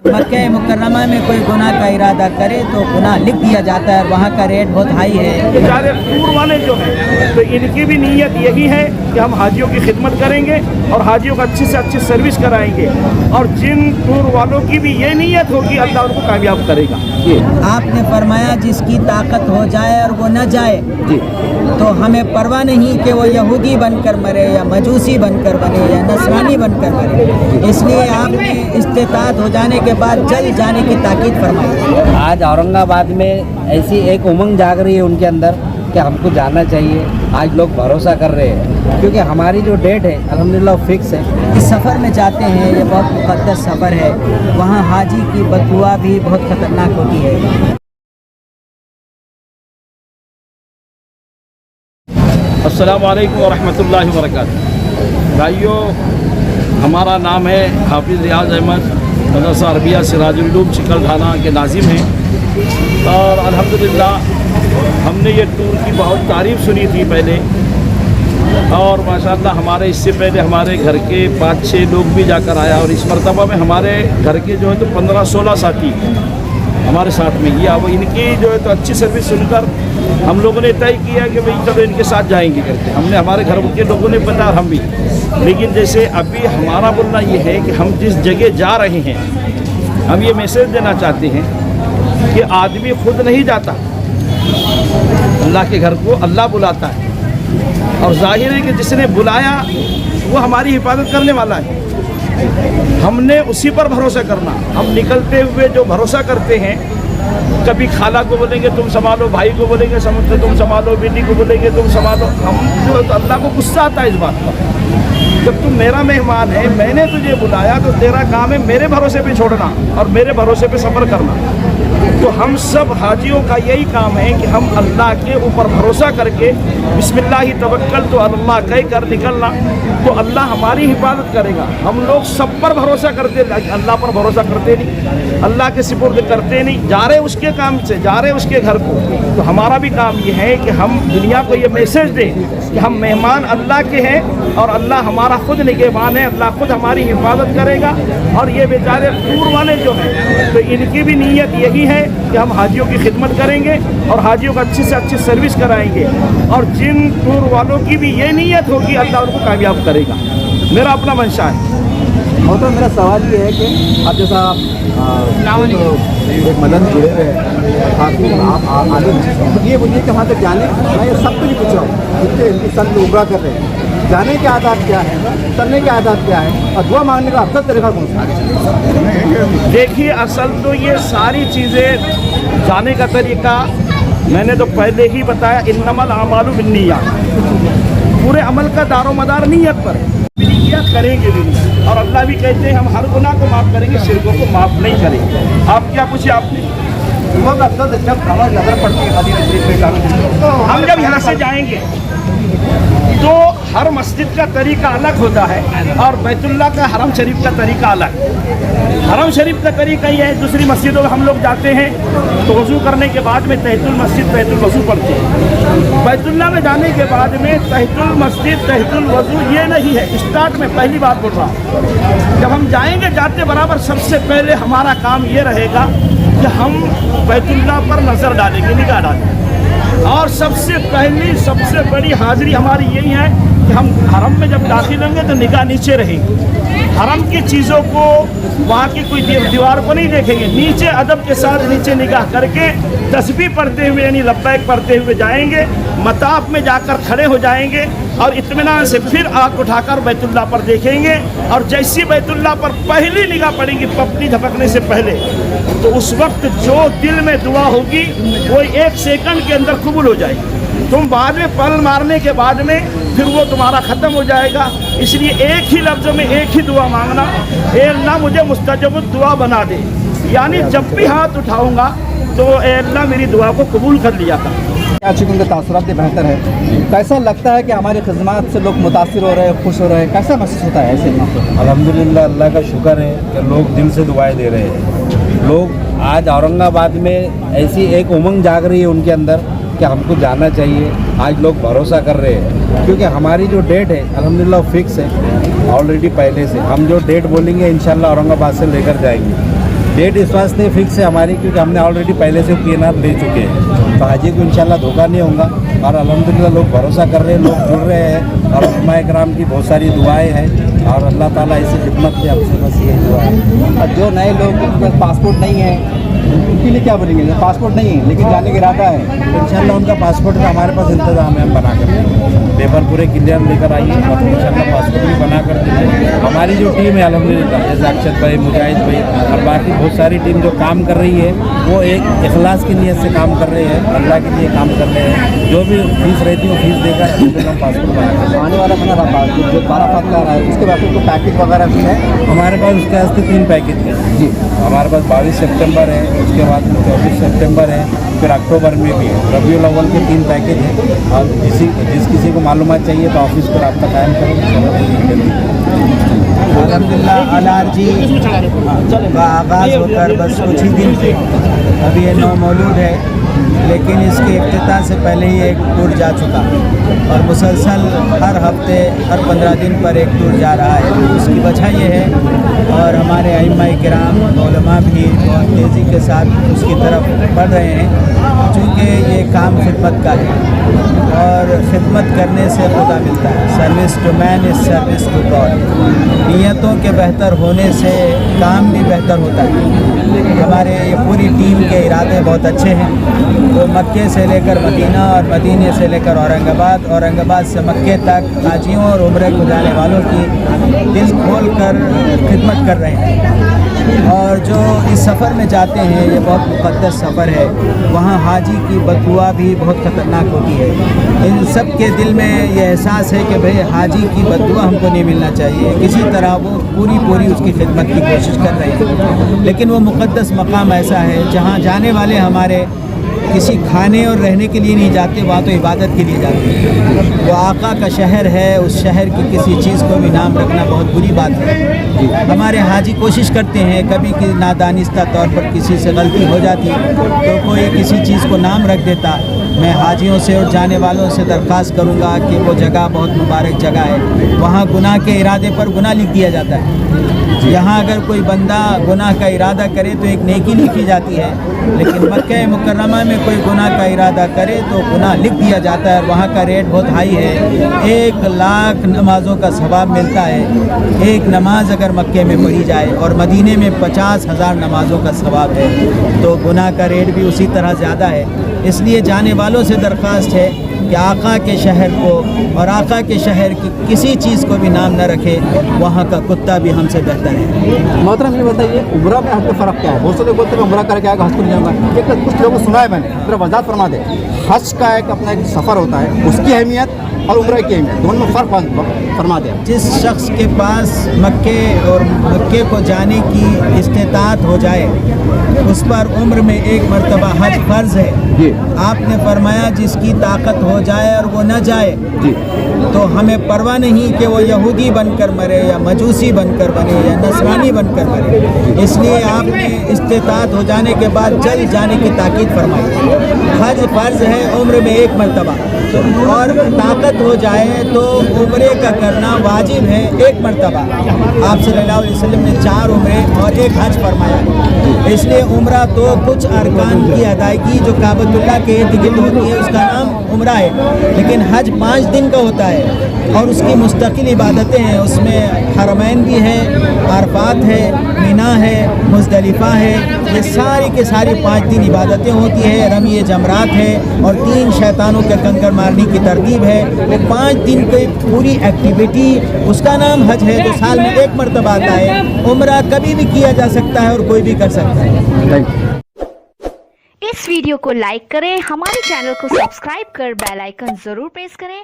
मक्का मुकर्रमा में कोई गुनाह का इरादा करे तो गुनाह लिख दिया जाता है और वहाँ का रेट बहुत हाई है। बेचारे टूर वाले जो हैं तो इनकी भी नीयत यही है कि हम हाजियों की खिदमत करेंगे और हाजियों को अच्छी से अच्छी सर्विस कराएंगे, और जिन टूर वालों की भी ये नीयत होगी अल्लाह उनको कामयाब करेगा। आपने फरमाया जिसकी ताकत हो जाए और वो न जाए तो हमें परवाह नहीं कि वो यहूदी बनकर मरे या मजूसी बनकर बने या नसरानी बनकर मरे, इसलिए आपने इस्तेताअत हो जाने के बाद जल्द जाने की ताकीद फरमाई। आज औरंगाबाद में ऐसी एक उमंग जाग रही है उनके अंदर कि हमको जाना चाहिए। आज लोग भरोसा कर रहे हैं क्योंकि हमारी जो डेट है अल्हम्दुलिल्लाह फिक्स है। इस सफ़र में जाते हैं, ये बहुत मुक़द्दस सफ़र है, वहाँ हाजी की बददुआ भी बहुत ख़तरनाक होती है। अस्सलामु अलैकुम वरहमतुल्लाहि वबरकातुहू। भाइयों, हमारा नाम है हाफिज़ रियाज़ अहमद, मदरसा अरबिया सिराजुल उलूम चिकल थाना के नाजिम हैं, और अल्हम्दुलिल्लाह हमने ये टूर की बहुत तारीफ़ सुनी थी पहले, और माशाअल्लाह हमारे इससे पहले हमारे घर के 5-6 लोग भी जाकर आया, और इस मरतबा में हमारे घर के जो है तो 15-16 साथी हमारे साथ में किया। वो इनकी जो है तो अच्छी सर्विस सुनकर हम लोगों ने तय किया कि भाई चलो इनके साथ जाएंगे करके। हमने हमारे घर के लोगों ने पता, हम भी, लेकिन जैसे अभी हमारा बोलना ये है कि हम जिस जगह जा रहे हैं हम ये मैसेज देना चाहते हैं कि आदमी खुद नहीं जाता, अल्लाह के घर को अल्लाह बुलाता है, और जाहिर है कि जिसने बुलाया वो हमारी हिफाजत करने वाला है। हमने उसी पर भरोसा करना। हम निकलते हुए जो भरोसा करते हैं, कभी खाला को बोलेंगे तुम संभालो, भाई को बोलेंगे तुम संभालो, बेटी को बोलेंगे तुम संभालो, हम जो तो अल्लाह को गुस्सा आता है इस बात पर। जब तुम मेरा मेहमान है, मैंने तुझे बुलाया, तो तेरा काम है मेरे भरोसे पे छोड़ना और मेरे भरोसे पे सफ़र करना। तो हम सब हाजियों का यही काम है कि हम अल्लाह के ऊपर भरोसा करके बिस्मिल्लाहि तवक्कल तो अल्लाह कह कर निकलना, तो अल्लाह हमारी हिफाजत करेगा। हम लोग सब पर भरोसा करते, अल्लाह पर भरोसा करते नहीं, अल्लाह के सिपुर्द करते नहीं, जा रहे उसके काम से, जा रहे उसके घर को। तो हमारा भी काम ये है कि हम दुनिया को ये मैसेज दें कि हम मेहमान अल्लाह के हैं और अल्लाह हमारा खुद निगहबान है, अल्लाह खुद हमारी हिफाजत करेगा। और ये बेचारे टूर वाले जो हैं तो इनकी भी नीयत यही है कि हम हाजियों की खिदमत करेंगे और हाजियों को अच्छी से अच्छी सर्विस कराएंगे, और जिन टूर वालों की भी ये नीयत होगी अल्लाह उनको कामयाब करेगा। मेरा अपना मंशा है। और तो मेरा सवाल ये है कि आप जैसा एक मदद जुड़े हुए हैं, आप आगे ये बोलिए कि वहाँ तक जाने, मैं ये सब कुछ पूछ रहा हूँ, जितने इनकी संत उमरा कर रहे हैं, जाने के आदात क्या है, करने के आदात क्या है, और दुआ मांगने का अफसल तरीका कौन सा है? देखिए, असल तो ये सारी चीज़ें जाने का तरीका मैंने तो पहले ही बताया, इन्नमल आमालु बिन्नियात, पूरे अमल का दारो मदार नीयत पर है। नियत करेंगे भी नहीं, और अल्लाह भी कहते हैं हम हर गुनाह को माफ़ करेंगे, शिरकों को माफ़ नहीं करेंगे। आप क्या पूछे आपने? जब नमाज नजर पड़ती है मदीना शरीफ में, हम जब यहाँ से जाएंगे तो हर मस्जिद का तरीका अलग होता है और बैतुल्लाह का हरम शरीफ का तरीका अलग है। हरम शरीफ का तरीका ये है, दूसरी मस्जिदों में हम लोग जाते हैं तो वज़ू करने के बाद में तहतुल मस्जिद तहतुल वज़ू पढ़ते हैं। बैतुल्लाह में जाने के बाद में तहतुल मस्जिद तहतुल वज़ू ये नहीं है। स्टार्ट में पहली बात बोल रहा हूँ, जब हम जाएंगे जाते बराबर सबसे पहले हमारा काम ये रहेगा कि हम बैतुल्लाह पर नज़र डालेंगे, निगाह डालेंगे, और सबसे पहली सबसे बड़ी हाजिरी हमारी यही है कि हम हरम में जब दाखिल होंगे तो निगाह नीचे रहेगी। हरम की चीज़ों को, वहाँ की कोई दीवार को नहीं देखेंगे, नीचे अदब के साथ नीचे निगाह करके तस्बीह पढ़ते हुए यानी लब्बैक पढ़ते हुए जाएंगे। मताफ में जाकर खड़े हो जाएंगे और इत्मीनान से फिर आँख उठाकर बैतुल्लाह पर देखेंगे, और जैसी बैतुल्लाह पर पहली निगाह पड़ेगी पपड़ी झपकने से पहले, तो उस वक्त जो दिल में दुआ होगी वो 1 सेकंड के अंदर कबूल हो जाएगी। तुम बाद में पल मारने के बाद में फिर वो तुम्हारा ख़त्म हो जाएगा। इसलिए एक ही लफ्ज़ में एक ही दुआ मांगना, ए अल्लाह मुझे मुस्तजब दुआ बना दे, यानी जब भी हाथ उठाऊंगा तो ए अल्लाह मेरी दुआ को कबूल कर लिया था। क्या चुके तासुरात बेहतर है? कैसा लगता है कि हमारी खिदमत से लोग मुतासिर हो रहे हैं, खुश हो रहे हैं, कैसा महसूस होता है ऐसे मौके? अल्हम्दुलिल्लाह, अल्लाह का शुक्र है कि लोग दिल से दुआएं दे रहे हैं। लोग आज औरंगाबाद में ऐसी एक उमंग जाग रही है उनके अंदर कि हमको जाना चाहिए। आज लोग भरोसा कर रहे हैं क्योंकि हमारी जो डेट है अल्हम्दुलिल्लाह फिक्स है ऑलरेडी पहले से। हम जो डेट बोलेंगे इंशाल्लाह औरंगाबाद से लेकर जाएंगे। डेट इस वास्ते फिक्स है हमारी क्योंकि हमने ऑलरेडी पहले से PNR ले चुके हैं, तो हाजी को इंशाल्लाह धोखा नहीं होगा। और अल्हम्दुलिल्लाह लोग भरोसा कर रहे हैं, लोग जुड़ रहे हैं और उलमाए किराम की बहुत सारी दुआएं हैं और अल्लाह ताला ऐसी खिदमत की हमसे बस यही दुआ है। और जो नए लोग जिनके पास पासपोर्ट नहीं है उनके लिए क्या बोलेंगे? पासपोर्ट नहीं है लेकिन जाने का इरादा है, तो इंशाल्लाह उनका पासपोर्ट का हमारे पास इंतजाम है, हम बना कर देंगे। पेपर पूरे क्लियर लेकर आइए और इंशाल्लाह पासपोर्ट भी बना कर देंगे। हमारी जो टीम है अल्हम्दुलिल्लाह, जैसे अक्षत भाई, मुजाहिद भाई और बाकी बहुत सारी टीम जो काम कर रही है वो एक इखलास की नीयत से काम कर रहे हैं, अल्लाह के लिए काम कर रहे हैं। जो भी फीस रहती है वो फीस देकर अल्हम्दुलिल्लाह हम पासपोर्ट बना कर देंगे। आने वाला महीना जो 12 फत का रहा है उसके बाद तो पैकेज वगैरह भी है हमारे पास उसके वास्ते 3 पैकेज हैं जी। हमारे पास 22 सितंबर है, उसके बाद 24 सितंबर है, फिर अक्टूबर में भी है। रबीउल अव्वल के 3 पैकेज हैं और जिस किसी को मालूमात चाहिए तो ऑफिस पर रब्ता कायम करें। अल्हम्दुलिल्लाह अल-आरजी का आगाज़ होकर बस कुछ ही दिन थे, अभी ये 9 मौलूद है, लेकिन इसके इफ्तिताह से पहले ही एक टूर जा चुका और मुसलसल हर हफ्ते हर 15 दिन पर एक टूर जा रहा है। उसकी वजह ये है और हमारे अइम्मा किराम उलमा भी बहुत तेज़ी के साथ उसकी तरफ बढ़ रहे हैं, चूँकि ये काम खिदमत का है और खिदमत करने से खुदा मिलता है। Service to man is service to God. नीयतों के बेहतर होने से काम भी बेहतर होता है। हमारे ये पूरी टीम के इरादे बहुत अच्छे हैं, तो मक्के से लेकर मदीना और मदीने से लेकर औरंगाबाद, औरंगाबाद से मक्के तक हाजियों और उम्रे को जाने वालों की दिल खोल कर खिदमत कर रहे हैं। और जो इस सफ़र में जाते हैं, ये बहुत मुक़द्दस सफ़र है, वहाँ हाजी की बददुआ भी बहुत ख़तरनाक होती है। इन सब के दिल में ये एहसास है कि भाई हाजी की बददुआ हमको नहीं मिलना चाहिए, किसी तरह वो पूरी उसकी खिदमत की कोशिश कर रहे हैं। लेकिन वो मुक़द्दस मकाम ऐसा है जहाँ जाने वाले हमारे किसी खाने और रहने के लिए नहीं जाते, वहाँ तो इबादत के लिए जाते हैं। वो आका का शहर है, उस शहर की किसी चीज़ को भी नाम रखना बहुत बुरी बात है। हमारे हाजी कोशिश करते हैं, कभी कि नादानिस्ता तौर पर किसी से गलती हो जाती तो कोई किसी चीज़ को नाम रख देता। मैं हाजियों से और जाने वालों से दरख्वास्त करूँगा कि वो जगह बहुत मुबारक जगह है, वहाँ गुनाह के इरादे पर गुनाह लिख दिया जाता है। यहाँ अगर कोई बंदा गुनाह का इरादा करे तो एक नेकी लिखी जाती है, लेकिन मक्का मुकर्रमा में कोई गुनाह का इरादा करे तो गुनाह लिख दिया जाता है और वहाँ का रेट बहुत हाई है। 1 लाख नमाज़ों का सवाब मिलता है एक नमाज अगर मक्के में पढ़ी जाए, और मदीने में 50,000 नमाज़ों का सवाब है, तो गुनाह का रेट भी उसी तरह ज़्यादा है। इसलिए जाने वालों से दरख्वास्त है कि आका के शहर को और आका के शहर की किसी चीज़ को भी नाम न रखे, वहाँ का कुत्ता भी हमसे बेहतर है। मोहतरम ये बताइए, उम्रा में हज में फ़र्क क्या है? बहुत से लोग बोलते हैं उम्रा करके आएगा हज को नहीं जाऊँगा, एक कुछ लोगों को सुना है मैंने, जरा वजाहत फरमा दे। हज का एक अपना एक सफ़र होता है, उसकी अहमियत और उम्रा की अहमियत, दोनों में फ़र्क फरमा दे। जिस शख्स के पास मक्के को जाने की इस्तेताअत हो जाए, उस पर उम्र में 1 मरतबा हज फ़र्ज़ है। आपने फरमाया जिसकी ताकत हो जाए और वो न जाए, तो हमें परवाह नहीं कि वो यहूदी बनकर मरे या मजूसी बनकर बने या नसरानी बनकर मरे। इसलिए आपने इस्तेताअत हो जाने के बाद जल्द जाने की ताकीद फरमाई। हज फ़र्ज़ है उम्र में 1 मरतबा, और ताकत हो जाए तो उम्रे का करना वाजिब है 1 मरतबा। आप सल्लल्लाहु अलैहि वसल्लम ने 4 उम्रे और 1 हज फरमाया। इसलिए उम्रा तो कुछ अरकान की अदायगी जो काबतुल्लाह के इर्द गिर्द होती है उसका नाम उम्रा है, लेकिन हज 5 दिन का होता है और उसकी मुस्तकिल इबादतें हैं। उसमें हरमैन भी है, अरफात है, मिना है, मुज़दलिफ़ा है, ये सारी के सारी 5 दिन इबादतें होती है। रमी जमरात है और 3 शैतानों के कंकर मारने की तरतीब है। वो 5 दिन की पूरी एक्टिविटी उसका नाम हज है, जो साल में 1 मरतबा आता है। उम्रा कभी भी किया जा सकता है और कोई भी कर सकता है। इस वीडियो को लाइक करें, हमारे चैनल को सब्सक्राइब कर बेल आइकन जरूर प्रेस करें